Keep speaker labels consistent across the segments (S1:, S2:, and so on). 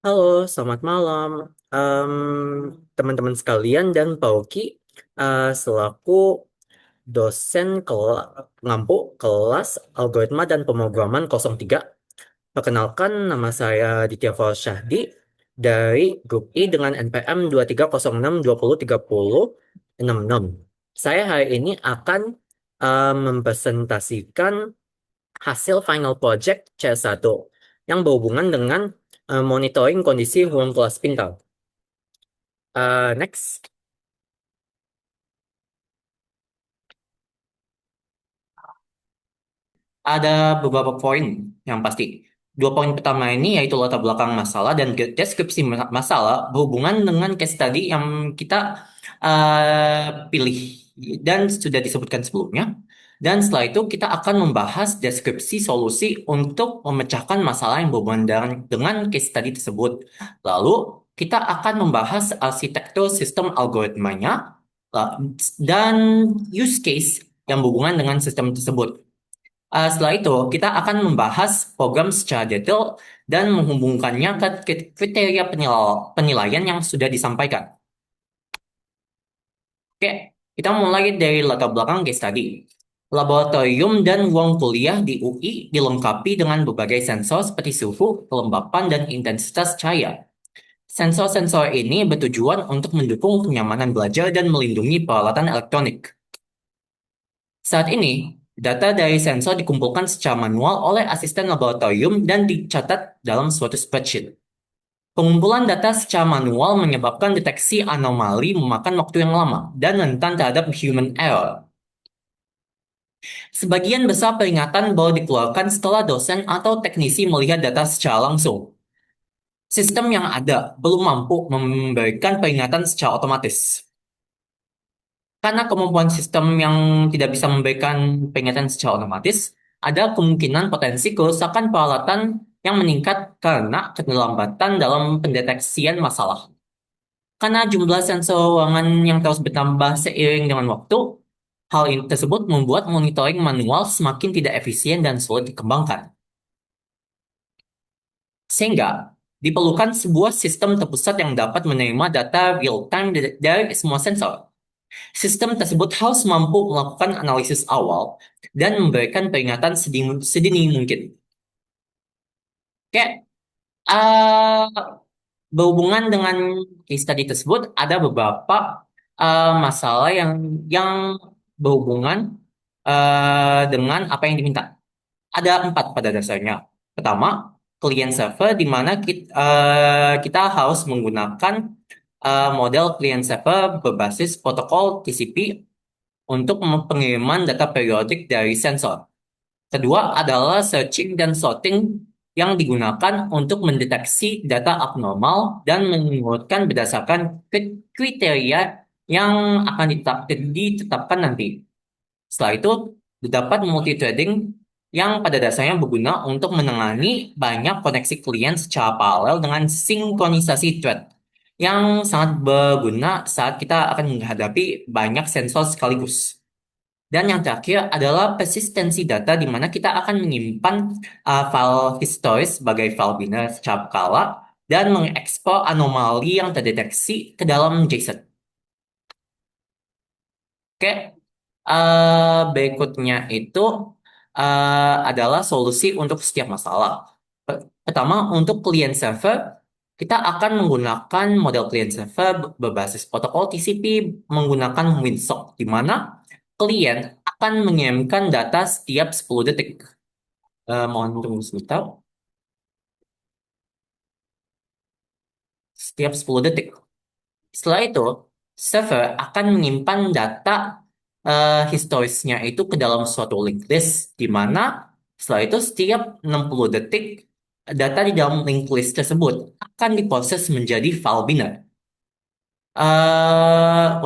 S1: Halo, selamat malam, Em, teman-teman sekalian dan Pauki, selaku dosen ngampu kelas Algoritma dan Pemrograman 03. Perkenalkan, nama saya Ditya Syahdi dari Grup I dengan NPM 2306203066. Saya hari ini akan mempresentasikan hasil final project C1 yang berhubungan dengan monitoring kondisi ruang kelas pintar. Next, ada beberapa poin yang pasti. Dua poin pertama ini yaitu latar belakang masalah dan deskripsi masalah berhubungan dengan case study yang kita pilih dan sudah disebutkan sebelumnya. Dan setelah itu kita akan membahas deskripsi solusi untuk memecahkan masalah yang berhubungan dengan case study tersebut. Lalu kita akan membahas arsitektur sistem algoritmanya dan use case yang berhubungan dengan sistem tersebut. Setelah itu, kita akan membahas program secara detail dan menghubungkannya ke kriteria penilaian yang sudah disampaikan. Oke, kita mulai dari latar belakang case study. Laboratorium dan ruang kuliah di UI dilengkapi dengan berbagai sensor seperti suhu, kelembapan, dan intensitas cahaya. Sensor-sensor ini bertujuan untuk mendukung kenyamanan belajar dan melindungi peralatan elektronik. Saat ini, data dari sensor dikumpulkan secara manual oleh asisten laboratorium dan dicatat dalam suatu spreadsheet. Pengumpulan data secara manual menyebabkan deteksi anomali memakan waktu yang lama dan rentan terhadap human error. Sebagian besar peringatan baru dikeluarkan setelah dosen atau teknisi melihat data secara langsung. Sistem yang ada belum mampu memberikan peringatan secara otomatis. Karena kemampuan sistem yang tidak bisa memberikan peringatan secara otomatis, ada kemungkinan potensi kerusakan peralatan yang meningkat karena keterlambatan dalam pendeteksian masalah. Karena jumlah sensor ruangan yang terus bertambah seiring dengan waktu, hal ini tersebut membuat monitoring manual semakin tidak efisien dan sulit dikembangkan. Sehingga, diperlukan sebuah sistem terpusat yang dapat menerima data real-time dari semua sensor. Sistem tersebut harus mampu melakukan analisis awal dan memberikan peringatan sedini mungkin. Oke, uh, berhubungan dengan case study tersebut, ada beberapa masalah yang berhubungan dengan apa yang diminta. Ada 4 pada dasarnya. Pertama, client server di mana kita harus menggunakan model client server berbasis protokol TCP untuk pengiriman data periodik dari sensor. Kedua adalah searching dan sorting yang digunakan untuk mendeteksi data abnormal dan mengurutkan berdasarkan kriteria yang akan ditetapkan nanti. Setelah itu, terdapat multithreading yang pada dasarnya berguna untuk menangani banyak koneksi klien secara paralel dengan sinkronisasi thread yang sangat berguna saat kita akan menghadapi banyak sensor sekaligus. Dan yang terakhir adalah persistensi data di mana kita akan menyimpan file historis sebagai file biner secara berkala dan mengekspor anomali yang terdeteksi ke dalam JSON. Oke, berikutnya itu adalah solusi untuk setiap masalah. Pertama, untuk client server, kita akan menggunakan model client server berbasis protokol TCP menggunakan Winsock, di mana klien akan mengirimkan data setiap 10 detik. Mohon tunggu sebentar. Setiap 10 detik. Setelah itu, server akan menyimpan data historisnya itu ke dalam suatu linked list, di mana setelah itu setiap 60 detik, data di dalam linked list tersebut akan diproses menjadi file biner.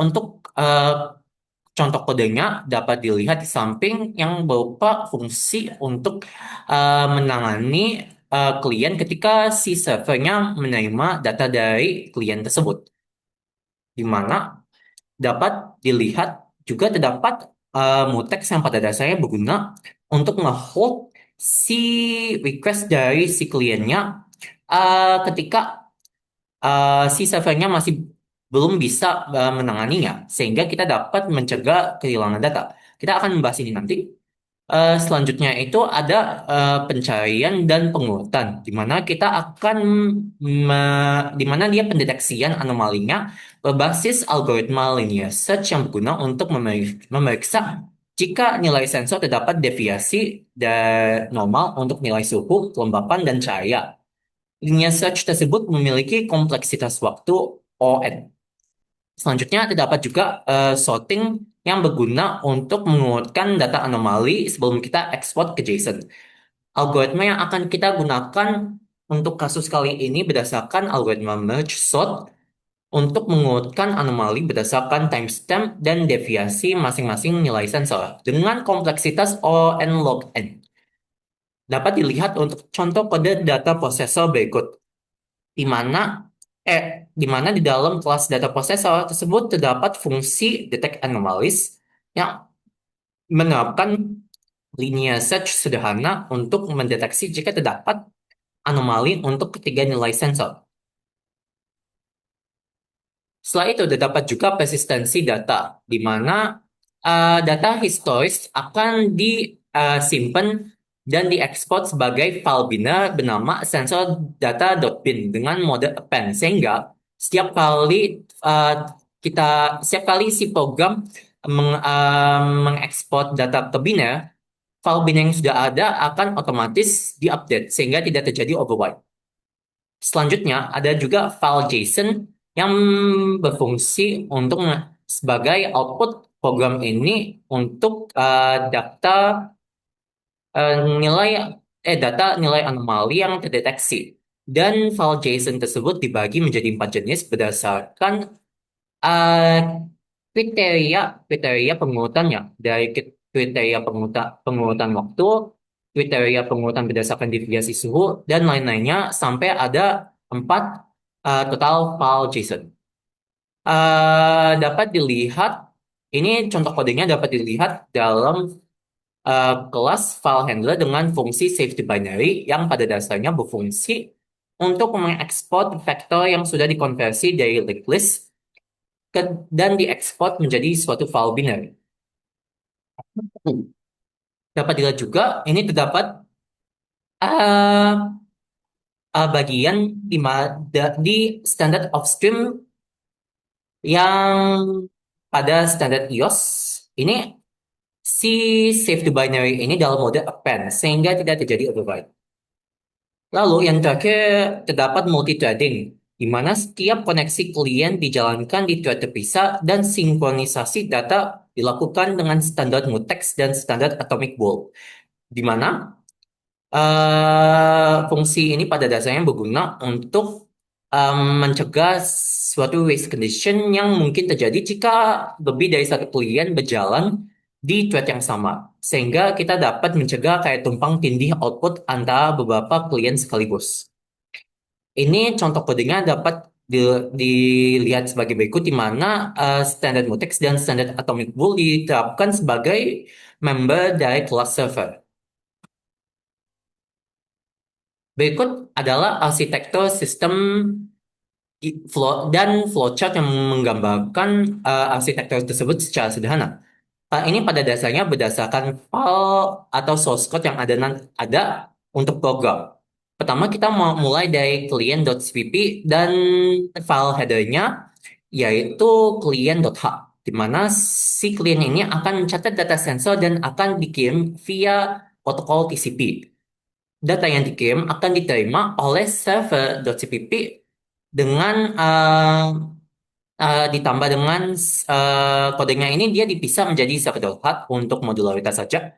S1: Untuk contoh kodenya dapat dilihat di samping yang berupa fungsi untuk menangani klien ketika si servernya menerima data dari klien tersebut, di mana dapat dilihat juga terdapat mutex yang pada dasarnya berguna untuk nge-hold si request dari si kliennya ketika si servernya masih belum bisa menanganinya, sehingga kita dapat mencegah kehilangan data. Kita akan membahas ini nanti. Selanjutnya itu ada pencarian dan pengurutan, di mana kita akan di mana dia pendeteksian anomalinya berbasis algoritma linear search yang berguna untuk memeriksa jika nilai sensor terdapat deviasi dari normal untuk nilai suhu, kelembapan, dan cahaya. Linear search tersebut memiliki kompleksitas waktu ON. Selanjutnya, terdapat juga sorting yang berguna untuk mengurutkan data anomali sebelum kita ekspor ke JSON. Algoritma yang akan kita gunakan untuk kasus kali ini berdasarkan algoritma merge sort untuk mengurutkan anomali berdasarkan timestamp dan deviasi masing-masing nilai sensor dengan kompleksitas O n log n. Dapat dilihat untuk contoh kode data prosesor berikut, di mana di mana di dalam kelas data processor tersebut terdapat fungsi detect anomalies yang menerapkan linear search sederhana untuk mendeteksi jika terdapat anomali untuk ketiga nilai sensor. Setelah itu terdapat juga persistensi data, di mana data historis akan disimpan dan diekspor sebagai file biner bernama sensor data.bin dengan mode append, sehingga setiap kali uh, setiap kali si program mengekspor data ke biner, file biner yang sudah ada akan otomatis diupdate sehingga tidak terjadi overwrite. Selanjutnya, ada juga file JSON yang berfungsi untuk sebagai output program ini untuk eh, nilai data nilai anomali yang terdeteksi. Dan file JSON tersebut dibagi menjadi 4 jenis berdasarkan eh, kriteria kriteria pengurutannya, dari kriteria pengurutan waktu, kriteria pengurutan berdasarkan deviasi suhu, dan lain-lainnya sampai ada 4 total file JSON. Dapat dilihat, ini contoh kodenya dapat dilihat dalam kelas file handler dengan fungsi safety binary yang pada dasarnya berfungsi untuk mengekspor vektor yang sudah dikonversi dari linked list dan diekspor menjadi suatu file binary. Dapat dilihat juga, ini terdapat uh, bagian di standard of stream yang pada standar iOS ini si save to binary ini dalam mode append sehingga tidak terjadi override. Lalu yang terakhir terdapat multithreading, di mana setiap koneksi klien dijalankan di thread terpisah dan sinkronisasi data dilakukan dengan standar mutex dan standar atomic bold, di mana fungsi ini pada dasarnya berguna untuk mencegah suatu race condition yang mungkin terjadi jika lebih dari satu klien berjalan di thread yang sama. Sehingga kita dapat mencegah kayak tumpang tindih output antara beberapa klien sekaligus. Ini contoh kodenya dapat dilihat sebagai berikut, di mana standard mutex dan standard atomic bool diterapkan sebagai member dari kelas server. Berikut adalah arsitektur sistem dan flowchart yang menggambarkan arsitektur tersebut secara sederhana. Ini pada dasarnya berdasarkan file atau source code yang ada untuk program. Pertama, kita mau mulai dari client.cpp dan file headernya yaitu client.h, di mana si klien ini akan mencatat data sensor dan akan dikirim via protokol TCP. Data yang dikirim akan diterima oleh server.cpp dengan ditambah dengan kodenya ini, dia dipisah menjadi server.hat untuk modularitas saja.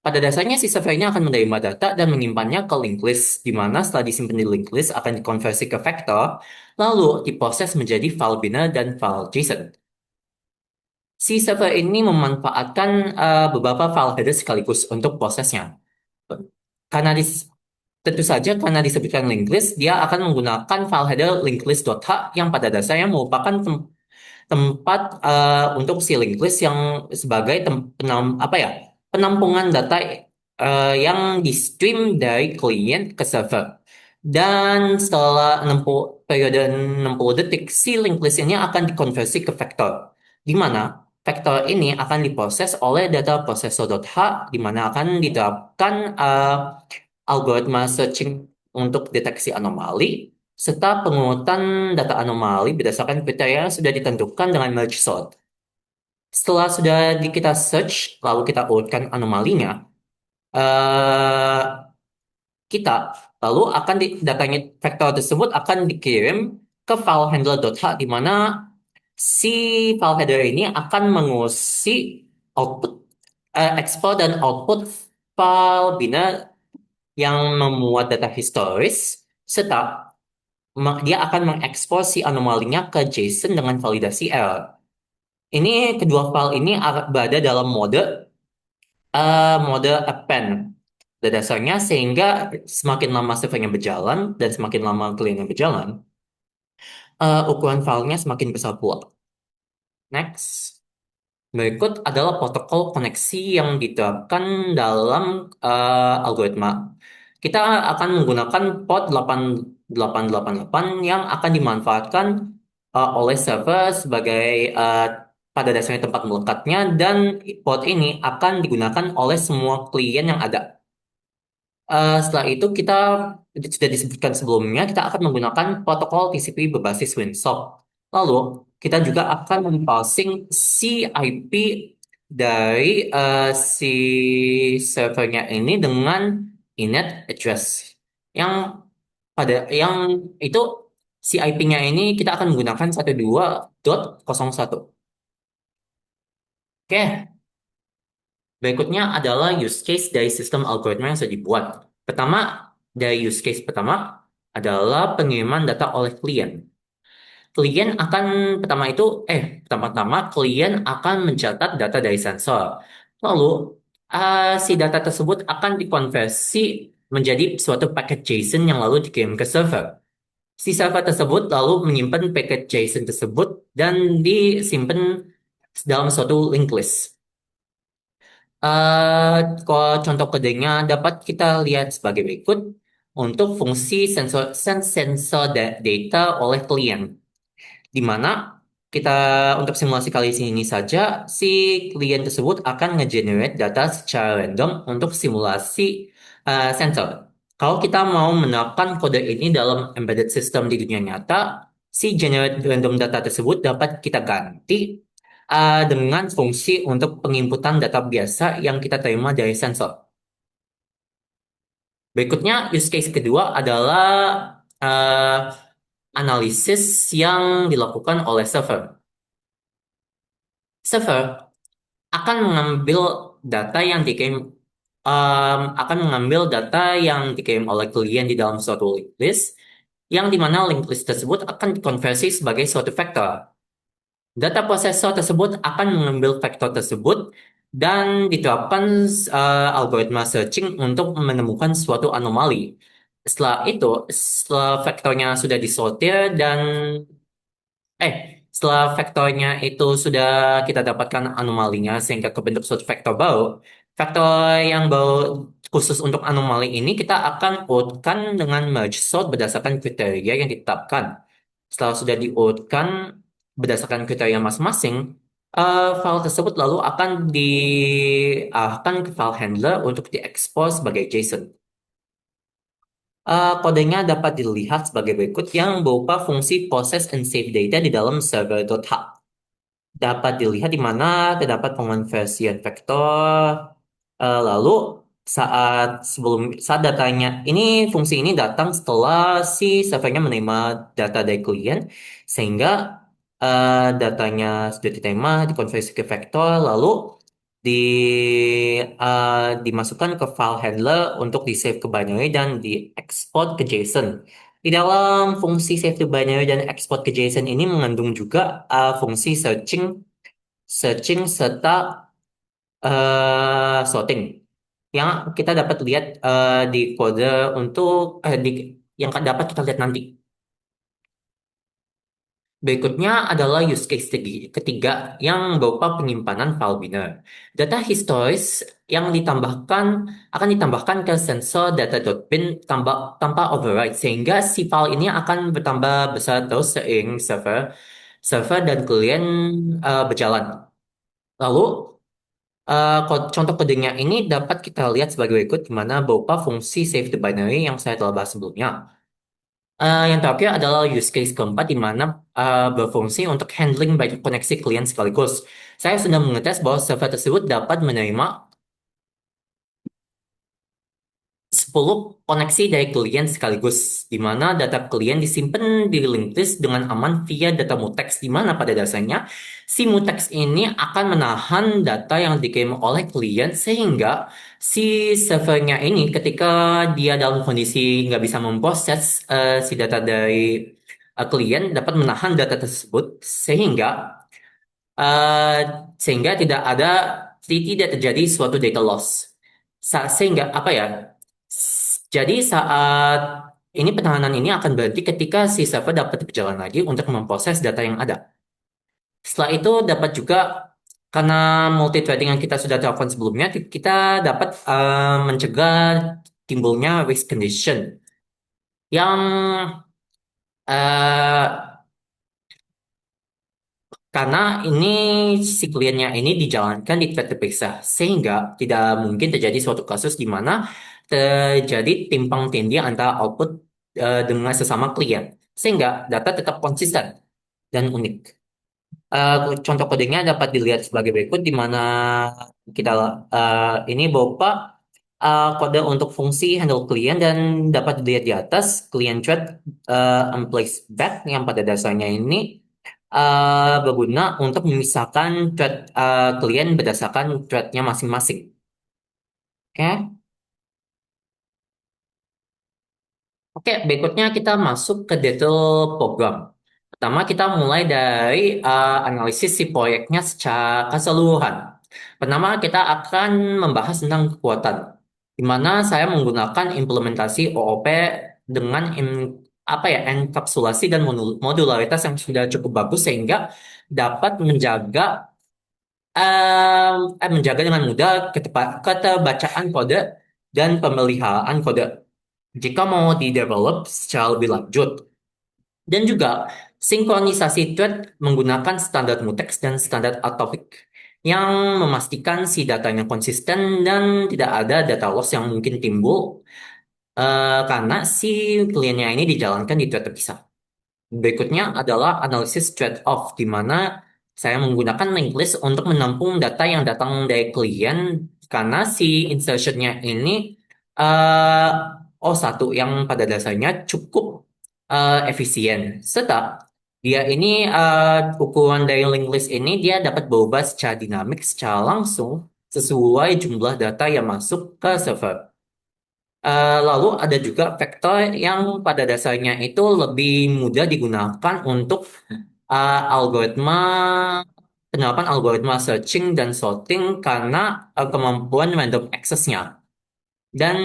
S1: Pada dasarnya si server ini akan menerima data dan menyimpannya ke linked list, di mana setelah disimpan di linked list akan dikonversi ke vektor, lalu diproses menjadi file binary dan file JSON. Si server ini memanfaatkan beberapa file header sekaligus untuk prosesnya. Karena tentu saja karena disebutkan linked list, dia akan menggunakan file header linkedlist.h yang pada dasarnya merupakan tempat untuk si linked list yang sebagai penampungan data yang di stream dari klien ke server. Dan setelah periode 60 detik, si linked list ini akan dikonversi ke vektor. Di mana vektor ini akan diproses oleh data processor.h, di mana akan diterapkan algoritma searching untuk deteksi anomali, serta pengurutan data anomali berdasarkan kriteria yang sudah ditentukan dengan merge sort. Setelah sudah kita search, lalu kita urutkan anomalinya, eh, kita lalu akan datanya vektor tersebut akan dikirim ke file handler.h, di mana si file header ini akan mengusi output, export dan output file biner yang memuat data historis, serta dia akan mengekspor si anomalinya ke JSON dengan validasi error. Ini kedua file ini berada dalam mode append pada dasarnya, sehingga semakin lama servernya berjalan dan semakin lama kliennya berjalan, ukuran filenya semakin besar pula. Next. Berikut adalah protokol koneksi yang diterapkan dalam algoritma. Kita akan menggunakan port 8888 yang akan dimanfaatkan oleh server sebagai pada dasarnya tempat melekatnya, dan port ini akan digunakan oleh semua klien yang ada. Setelah itu kita sudah disebutkan sebelumnya, kita akan menggunakan protokol TCP berbasis WinSock. Lalu kita juga akan memparsing si IP dari si servernya ini dengan init address yang yang itu si IP-nya ini kita akan menggunakan 12.01. Oke, berikutnya adalah use case dari sistem algoritma yang sudah dibuat. Pertama, dari use case pertama adalah pengiriman data oleh klien. Klien akan pertama-tama klien akan mencatat data dari sensor. Lalu, si data tersebut akan dikonversi menjadi suatu paket JSON yang lalu dikirim ke server. Si server tersebut lalu menyimpan paket JSON tersebut dan disimpan dalam suatu linked list. Kalau contoh kodenya dapat kita lihat sebagai berikut untuk fungsi sensor data oleh klien, di mana kita untuk simulasi kali ini saja, si klien tersebut akan nge-generate data secara random untuk simulasi sensor. Kalau kita mau menerapkan kode ini dalam embedded system di dunia nyata, si generate random data tersebut dapat kita ganti dengan fungsi untuk penginputan data biasa yang kita terima dari sensor. Berikutnya, use case kedua adalah uh, analisis yang dilakukan oleh server. Server akan mengambil data yang dikirim oleh klien di dalam suatu linked list, yang dimana linked list tersebut akan dikonversi sebagai suatu vektor. Data prosesor tersebut akan mengambil vektor tersebut dan diterapkan algoritma searching untuk menemukan suatu anomali. Setelah itu, setelah vektornya sudah disortir dan setelah vektornya itu sudah kita dapatkan anomalinya sehingga kebentuk suatu vektor baru, vektor yang baru khusus untuk anomali ini kita akan urutkan dengan merge sort berdasarkan kriteria yang ditetapkan. Setelah sudah diurutkan berdasarkan kriteria masing-masing, file tersebut lalu akan diarahkan ke file handler untuk diekspor sebagai JSON. Kodenya dapat dilihat sebagai berikut yang berupa fungsi process and save data di dalam server.h. Dapat dilihat di mana terdapat pengonversian vektor. Lalu saat datanya ini, fungsi ini datang setelah si servernya menerima data dari klien, sehingga datanya sudah diterima dikonversi ke vektor, lalu di dimasukkan ke file handler untuk di save ke binary dan diekspor ke JSON. Di dalam fungsi save to binary dan export ke JSON ini mengandung juga fungsi searching serta sorting yang kita dapat lihat di kode yang dapat kita lihat nanti. Berikutnya adalah use case ketiga yang berupa penyimpanan file biner. Data historis yang akan ditambahkan ke sensor data.bin tanpa override sehingga si file ini akan bertambah besar terus seiring server dan klien berjalan. Lalu contoh kodenya ini dapat kita lihat sebagai berikut di mana berupa fungsi save the binary yang saya telah bahas sebelumnya. Yang terakhir adalah use case keempat di mana berfungsi untuk handling banyak koneksi klien sekaligus. Saya sudah mengetes bahwa server tersebut dapat menerima 10 koneksi dari klien sekaligus, di mana data klien disimpan di linked list dengan aman via data mutex, di mana pada dasarnya si mutex ini akan menahan data yang dikirim oleh klien sehingga si servernya ini ketika dia dalam kondisi nggak bisa memproses si data dari klien dapat menahan data tersebut eh, sehingga tidak terjadi suatu data loss. Sehingga apa ya? Jadi saat ini penahanan ini akan berhenti ketika si server dapat berjalan lagi untuk memproses data yang ada. Setelah itu dapat juga karena multi-threading yang kita sudah terapkan sebelumnya, kita dapat mencegah timbulnya risk condition yang eh, karena ini si kliennya ini dijalankan di thread terpisah, sehingga tidak mungkin terjadi suatu kasus di mana terjadi timpang tindih antara output dengan sesama klien, sehingga data tetap konsisten dan unik. Eh, Contoh kodenya dapat dilihat sebagai berikut, di mana kita ini berupa kode untuk fungsi handle klien dan dapat dilihat di atas klien thread unplace back yang pada dasarnya ini berguna untuk memisahkan thread klien berdasarkan threadnya masing-masing. Oke, Oke, berikutnya kita masuk ke detail program. Pertama, kita mulai dari analisis si proyeknya secara keseluruhan. Pertama, kita akan membahas tentang kekuatan, di mana saya menggunakan implementasi OOP dengan enkapsulasi dan modularitas yang sudah cukup bagus sehingga dapat menjaga dengan mudah keterbacaan kode dan pemeliharaan kode jika mau di-develop secara lebih lanjut. Dan juga sinkronisasi thread menggunakan standar mutex dan standar atomic yang memastikan si datanya konsisten dan tidak ada data loss yang mungkin timbul karena si kliennya ini dijalankan di thread terpisah. Berikutnya adalah analisis trade-off, di mana saya menggunakan linked list untuk menampung data yang datang dari klien karena si insertionnya ini eh O1 yang pada dasarnya cukup efisien. Serta dia ini ukuran dari linked list ini dia dapat berubah secara dinamik secara langsung sesuai jumlah data yang masuk ke server. Lalu ada juga vektor yang pada dasarnya itu lebih mudah digunakan untuk algoritma penerapan algoritma searching dan sorting karena kemampuan random access-nya. Dan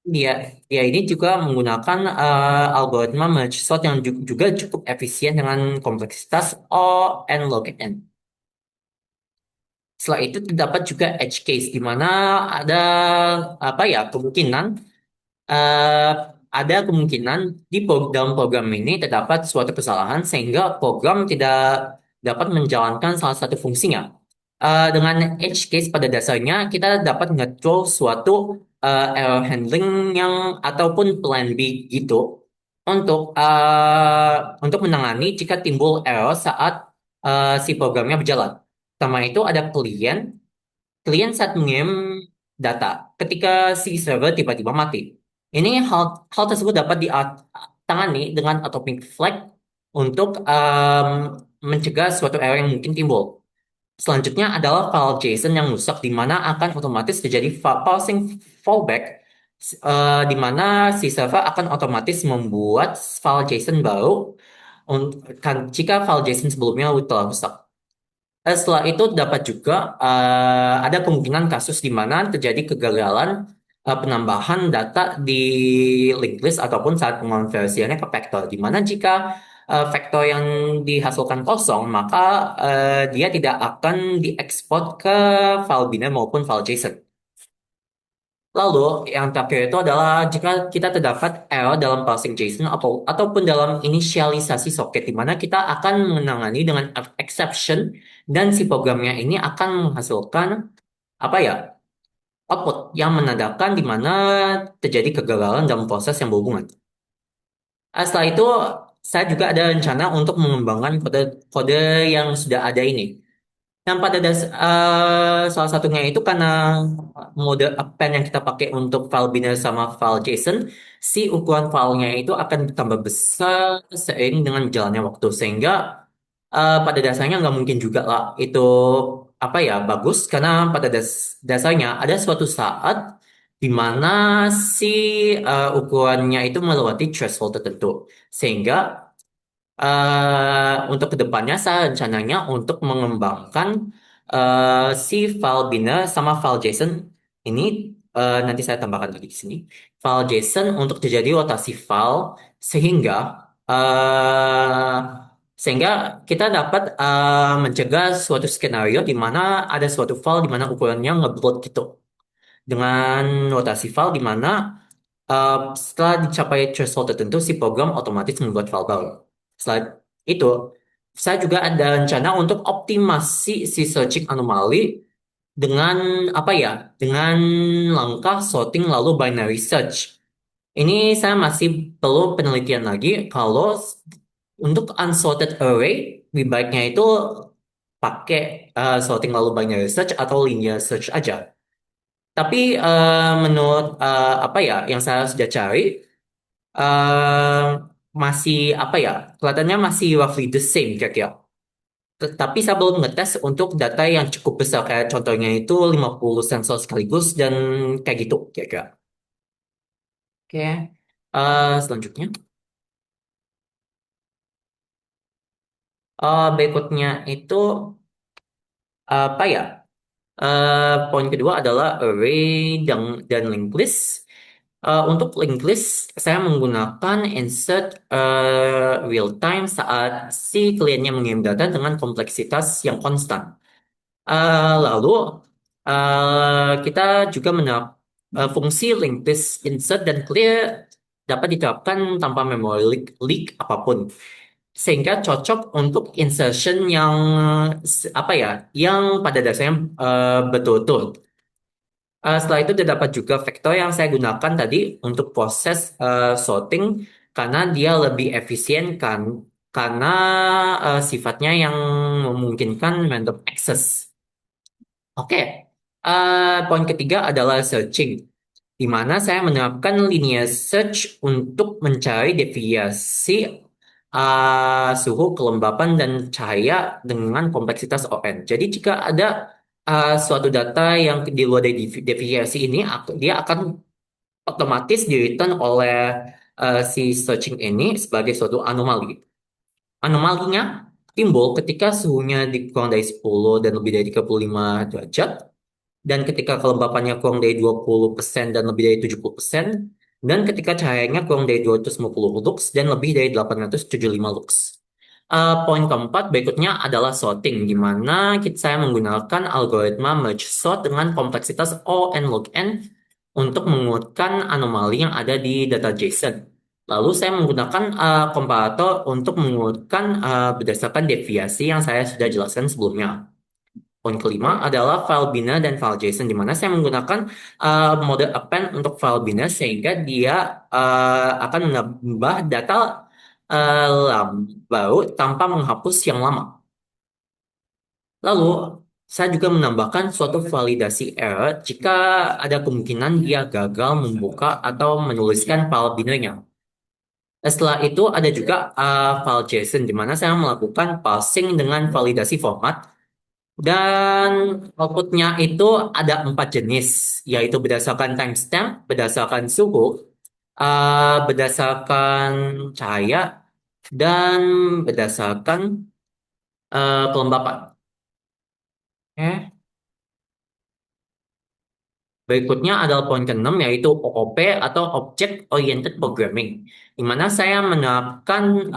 S1: dia dia ini juga menggunakan algoritma merge sort yang juga cukup efisien dengan kompleksitas O n log n. Setelah itu terdapat juga edge case di mana ada kemungkinan eh, dalam program ini terdapat suatu kesalahan sehingga program tidak dapat menjalankan salah satu fungsinya. Dengan edge case pada dasarnya kita dapat nge-throw suatu error handling yang ataupun plan B gitu untuk menangani jika timbul error saat si programnya berjalan. Pertama itu ada klien saat mengirim data ketika si server tiba-tiba mati. Ini hal tersebut dapat ditangani dengan atomic flag untuk mencegah suatu error yang mungkin timbul. Selanjutnya adalah file JSON yang rusak, di mana akan otomatis terjadi parsing fallback, di mana si server akan otomatis membuat file JSON baru jika file JSON sebelumnya telah rusak. Setelah itu dapat juga ada kemungkinan kasus di mana terjadi kegagalan penambahan data di linked list ataupun saat pengonversiannya ke vektor. Di mana jika vektor yang dihasilkan kosong, maka dia tidak akan diekspor ke file binary maupun file JSON. Lalu, yang terakhir itu adalah jika kita terdapat error dalam parsing JSON ataupun dalam inisialisasi soket, di mana kita akan menangani dengan exception dan si programnya ini akan menghasilkan apa ya output yang menandakan di mana terjadi kegagalan dalam proses yang berhubungan. Setelah itu, saya juga ada rencana untuk mengembangkan kode-kode yang sudah ada ini. Yang pada salah satunya itu karena mode append yang kita pakai untuk file binary sama file JSON, si ukuran filenya itu akan bertambah besar seiring dengan berjalannya waktu, sehingga pada dasarnya nggak mungkin juga lah itu apa ya bagus, karena pada dasarnya ada suatu saat di mana si ukurannya itu melewati threshold tertentu, sehingga untuk kedepannya saya rencananya untuk mengembangkan si file binary sama file JSON ini, nanti saya tambahkan lagi di sini file JSON untuk terjadi rotasi file, sehingga eh, sehingga kita dapat mencegah suatu skenario di mana ada suatu file di mana ukurannya ngeblot gitu dengan rotasi file di mana setelah dicapai threshold tertentu, si program otomatis membuat file baru. Setelah itu, saya juga ada rencana untuk optimasi si searching anomali dengan apa ya? Dengan langkah sorting lalu binary search. Ini saya masih perlu penelitian lagi kalau untuk unsorted array, lebih baiknya itu pakai sorting lalu binary search atau linear search aja. Tapi menurut apa ya yang saya sudah cari, eh masih apa ya kelihatannya masih roughly the same kira-kira. Tetapi saya belum ngetes untuk data yang cukup besar kayak contohnya itu 50 sensor sekaligus dan kayak gitu kira-kira. Oke. Selanjutnya berikutnya itu apa ya? Poin kedua adalah array dan linked list. Untuk linked list, saya menggunakan insert real time saat si kliennya mengirim data dengan kompleksitas yang konstan. Lalu kita juga fungsi linked list insert dan clear dapat diterapkan tanpa memory leak apapun, sehingga cocok untuk insertion yang apa ya, yang pada dasarnya betul-betul. Setelah itu terdapat juga vektor yang saya gunakan tadi untuk proses sorting, karena dia lebih efisien kan, karena sifatnya yang memungkinkan random access. Oke, poin ketiga adalah searching, di mana saya menerapkan linear search untuk mencari deviasi suhu, kelembapan, dan cahaya dengan kompleksitas ON. Jadi jika ada suatu data yang di luar dari deviasi ini, dia akan otomatis di-return oleh si searching ini sebagai suatu anomali. Anomalinya timbul ketika suhunya kurang dari 10 dan lebih dari 35 derajat, dan ketika kelembapannya kurang dari 20% dan lebih dari 70%, dan ketika cahayanya kurang dari 250 lux dan lebih dari 875 lux. Poin keempat berikutnya adalah sorting, di mana saya menggunakan algoritma merge sort dengan kompleksitas O n log n untuk menguatkan anomali yang ada di data JSON. Lalu saya menggunakan komparator untuk menguatkan berdasarkan deviasi yang saya sudah jelaskan sebelumnya. Poin kelima adalah file binary dan file JSON, di mana saya menggunakan mode append untuk file binary, sehingga dia akan menambah data baru tanpa menghapus yang lama. Lalu, saya juga menambahkan suatu validasi error jika ada kemungkinan dia gagal membuka atau menuliskan file binary-nya. Setelah itu ada juga file JSON, di mana saya melakukan parsing dengan validasi format. Dan outputnya itu ada 4 jenis, yaitu berdasarkan timestamp, berdasarkan suhu, berdasarkan cahaya, dan berdasarkan kelembapan. Oke. Berikutnya adalah poin keenam yaitu OOP atau Object Oriented Programming, di mana saya menerapkan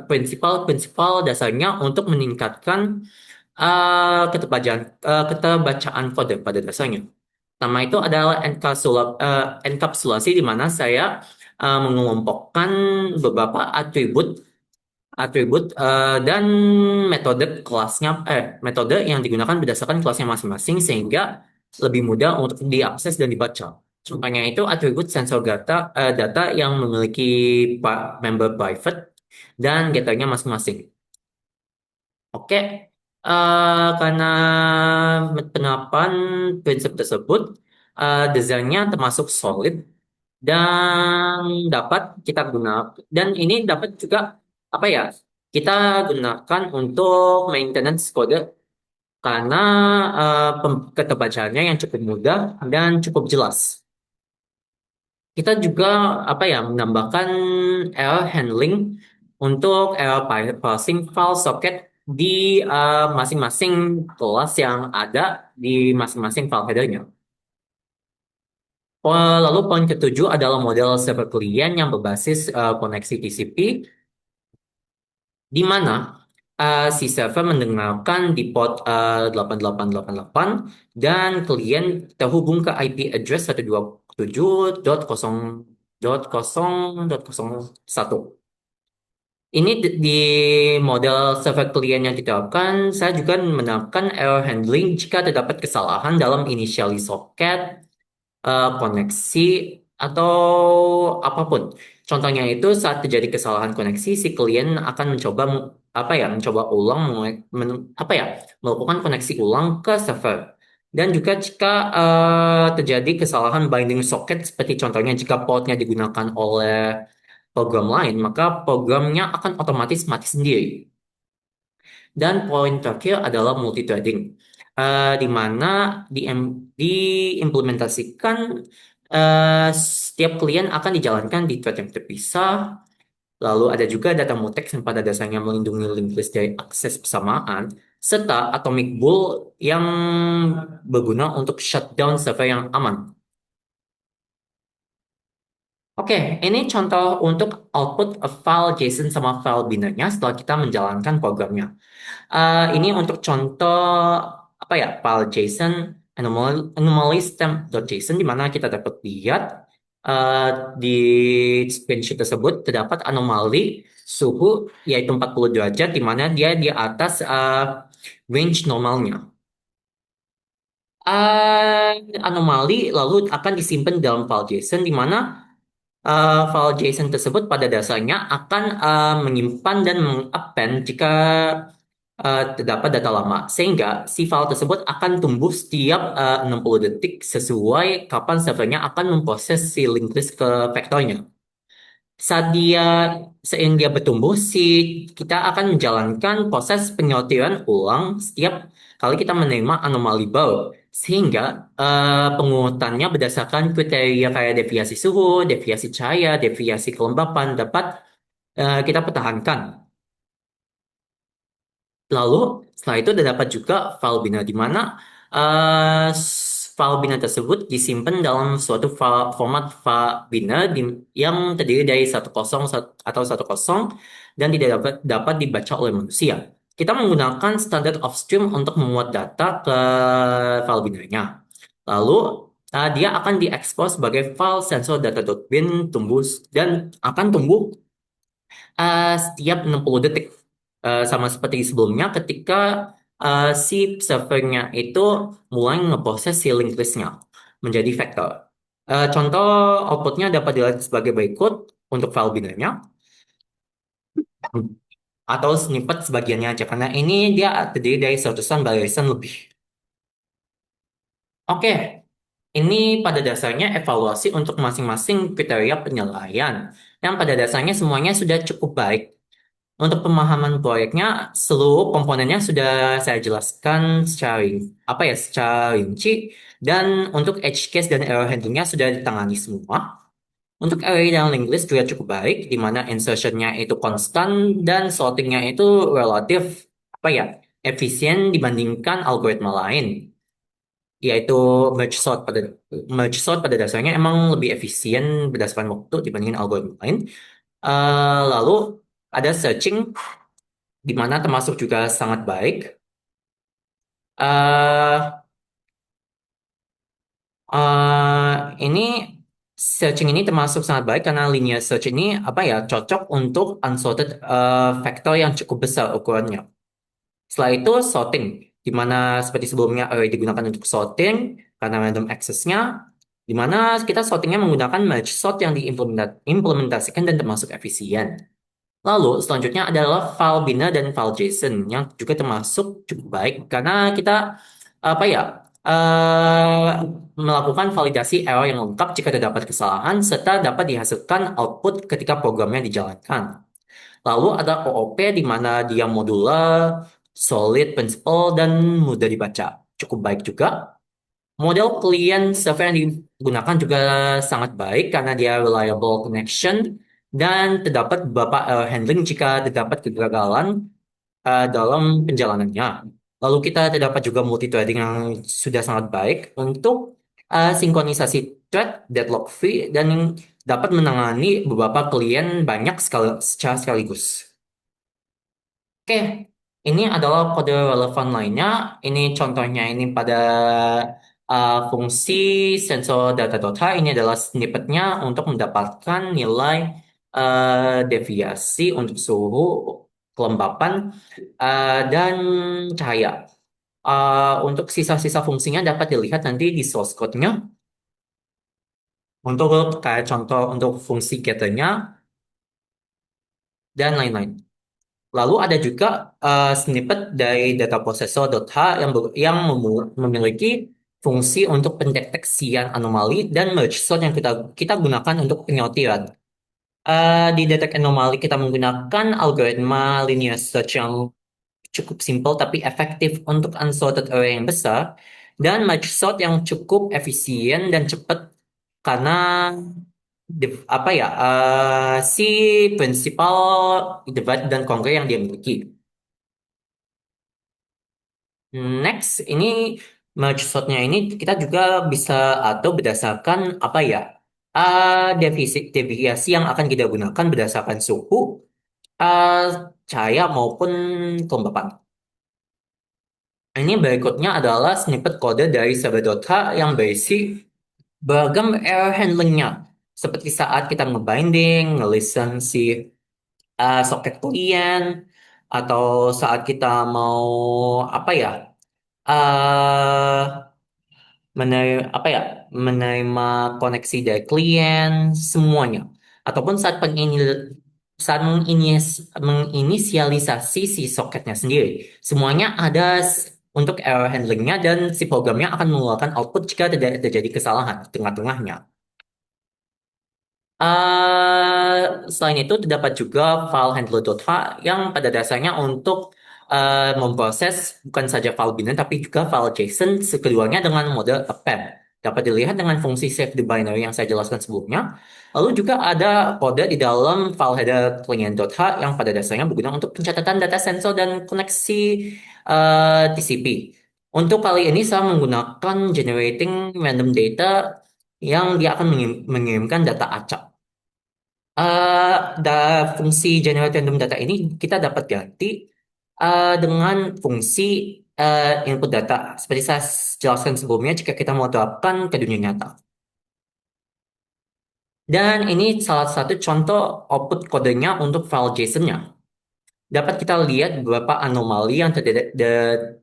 S1: prinsipal-prinsipal dasarnya untuk meningkatkan keterbacaan kode pada dasarnya. Pertama itu adalah enkapsulasi, di mana saya mengelompokkan beberapa atribut dan metode yang digunakan berdasarkan kelasnya masing-masing sehingga lebih mudah untuk diakses dan dibaca. Contohnya itu atribut sensor data yang memiliki member private dan getternya masing-masing. Oke, karena penerapan prinsip tersebut, desainnya termasuk solid dan dapat kita gunakan, dan ini dapat juga apa ya, kita gunakan untuk maintenance kode karena keterbacaannya yang cukup mudah dan cukup jelas. Kita juga apa ya, menambahkan error handling untuk error parsing file socket di masing-masing kelas yang ada di masing-masing file headernya. Lalu poin ketujuh adalah model server klien yang berbasis koneksi TCP, di mana si server mendengarkan di port 8888 dan klien terhubung ke IP address 127.0.0.0.1. Ini di model server klien yang diterapkan, saya juga menerapkan error handling jika terdapat kesalahan dalam initialize socket, koneksi, atau apapun. Contohnya itu saat terjadi kesalahan koneksi, si klien akan mencoba ulang melakukan koneksi ulang ke server. Dan juga jika terjadi kesalahan binding socket, seperti contohnya jika portnya digunakan oleh program lain, maka programnya akan otomatis mati sendiri. Dan poin terakhir adalah multithreading, di mana diimplementasikan, setiap klien akan dijalankan di thread yang terpisah. Lalu ada juga data mutex yang pada dasarnya melindungi linked list dari akses bersamaan, serta atomic bool yang berguna untuk shutdown server yang aman. Oke, ini contoh untuk output file JSON sama file binernya setelah kita menjalankan programnya. Ini untuk contoh apa ya, file JSON anomaly stamp.json, di mana kita dapat lihat uh, di screenshot tersebut terdapat anomali suhu yaitu 40 derajat, di mana dia di atas range normalnya. Uh, Anomali lalu akan disimpan dalam file JSON, di mana file JSON tersebut pada dasarnya akan menyimpan dan mengappend jika terdapat data lama, sehingga si file tersebut akan tumbuh setiap 60 detik sesuai kapan servernya akan memproses si linked list ke vektornya. Saat dia Seiring dia bertumbuh, kita akan menjalankan proses penyortiran ulang setiap kali kita menerima anomali baru, sehingga pengurutannya berdasarkan kriteria kayak deviasi suhu, deviasi cahaya, deviasi kelembapan dapat kita pertahankan. Lalu setelah itu terdapat juga file biner, di mana file biner tersebut disimpan dalam suatu format file biner yang terdiri dari 10 dan tidak dapat dibaca oleh manusia. Kita menggunakan standard of stream untuk memuat data ke file binernya. Lalu dia akan diekspos sebagai file sensor data.bin dan akan tumbuh setiap 60 detik. Sama seperti sebelumnya ketika si servernya itu mulai ngeproses si linked list-nya menjadi vektor. Contoh outputnya dapat dilihat sebagai berikut untuk file binernya, atau snippet sebagiannya aja, karena ini dia terdiri dari seratusan barisan lebih. Oke, ini pada dasarnya evaluasi untuk masing-masing kriteria penilaian, yang pada dasarnya semuanya sudah cukup baik. Untuk pemahaman proyeknya, seluruh komponennya sudah saya jelaskan secara rinci, dan untuk edge case dan error handlingnya sudah ditangani semua. Untuk array dan linked list juga cukup baik, di mana insertionnya itu konstan dan sortingnya itu relatif efisien dibandingkan algoritma lain. yaitu merge sort pada dasarnya emang lebih efisien berdasarkan waktu dibandingin algoritma lain. Lalu ada searching di mana termasuk juga sangat baik. eh eh, ini searching ini termasuk sangat baik karena linear search ini apa ya cocok untuk unsorted vektor yang cukup besar ukurannya. Setelah itu sorting, di mana seperti sebelumnya array digunakan untuk sorting karena random access-nya, di mana kita sortingnya menggunakan merge sort yang diimplementasikan dan termasuk efisien. Lalu selanjutnya adalah file binary dan file JSON yang juga termasuk cukup baik karena kita apa ya melakukan validasi error yang lengkap jika terdapat kesalahan serta dapat dihasilkan output ketika programnya dijalankan. Lalu ada OOP di mana dia modular, solid, principal, dan mudah dibaca. Cukup baik juga. Model klien server yang digunakan juga sangat baik karena dia reliable connection dan terdapat beberapa handling jika terdapat kegagalan dalam penjalanannya. Lalu kita terdapat juga multi-threading yang sudah sangat baik untuk sinkronisasi thread, deadlock free, dan dapat menangani beberapa klien banyak secara sekaligus. Oke, ini adalah kode relevan lainnya. Ini contohnya ini pada fungsi sensor data.h. Ini adalah snippetnya untuk mendapatkan nilai deviasi untuk suhu, kelembapan, dan cahaya. Untuk sisa-sisa fungsinya dapat dilihat nanti di source code-nya. Untuk kayak contoh untuk fungsi getternya dan lain-lain. Lalu ada juga snippet dari data processor.h yang memiliki fungsi untuk pendeteksian anomali dan merge sort yang kita gunakan untuk penyortiran. Di detect anomali kita menggunakan algoritma linear search yang cukup simpel tapi efektif untuk unsorted array yang besar dan merge sort yang cukup efisien dan cepat karena apa ya si prinsipal divide dan conquer yang dia miliki. Next, ini merge sortnya ini kita juga bisa atau berdasarkan apa ya deviasi yang akan kita gunakan berdasarkan suhu, uh, cahaya maupun kelembapan. Ini berikutnya adalah snippet kode dari server.h yang berisi beragam error handlingnya. Seperti saat kita ngebinding, ngelisten si soket klien, atau saat kita mau apa ya, eh menerima koneksi dari klien, semuanya. Ataupun menginisialisasi si soketnya sendiri. Semuanya ada untuk error handlingnya dan si programnya akan mengeluarkan output jika tidak terjadi kesalahan di tengah-tengahnya. Selain itu, terdapat juga file handler.h yang pada dasarnya untuk memproses bukan saja file binary tapi juga file JSON keduanya dengan mode append. Dapat dilihat dengan fungsi save the binary yang saya jelaskan sebelumnya. Lalu juga ada kode di dalam file header client.h yang pada dasarnya berguna untuk pencatatan data sensor dan koneksi TCP. Untuk kali ini saya menggunakan generating random data yang dia akan mengirimkan data acak. eh Fungsi generate random data ini kita dapat ganti dengan fungsi input data. Seperti saya jelaskan sebelumnya, jika kita mau terapkan ke dunia nyata. Dan ini salah satu contoh output kodenya untuk file JSON-nya. Dapat kita lihat beberapa anomali yang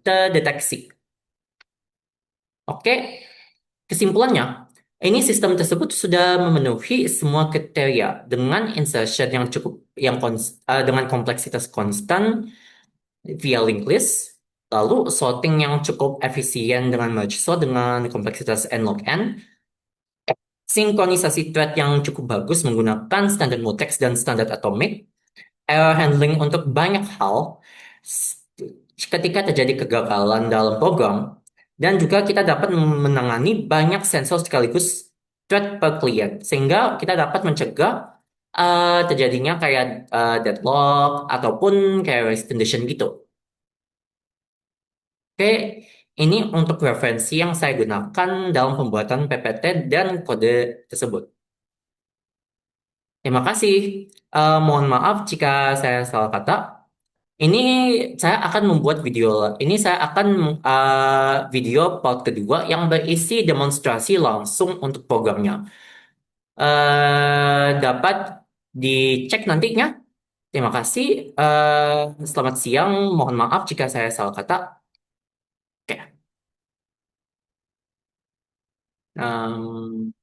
S1: terdeteksi. Oke, kesimpulannya, ini sistem tersebut sudah memenuhi semua kriteria dengan insertion yang dengan kompleksitas konstan via linked list, lalu sorting yang cukup efisien dengan merge sort dengan kompleksitas n log n, sinkronisasi thread yang cukup bagus menggunakan standar mutex dan standar atomic, error handling untuk banyak hal ketika terjadi kegagalan dalam program, dan juga kita dapat menangani banyak sensor sekaligus thread per klien, sehingga kita dapat mencegah terjadinya kayak deadlock ataupun kayak race condition gitu. Oke, Ini untuk referensi yang saya gunakan dalam pembuatan PPT dan kode tersebut. Terima kasih. Mohon maaf jika saya salah kata. Ini saya akan membuat video. Ini saya akan video part kedua yang berisi demonstrasi langsung untuk programnya. Dapat dicek nantinya. Terima kasih. Selamat siang. Mohon maaf jika saya salah kata. Oke. Em,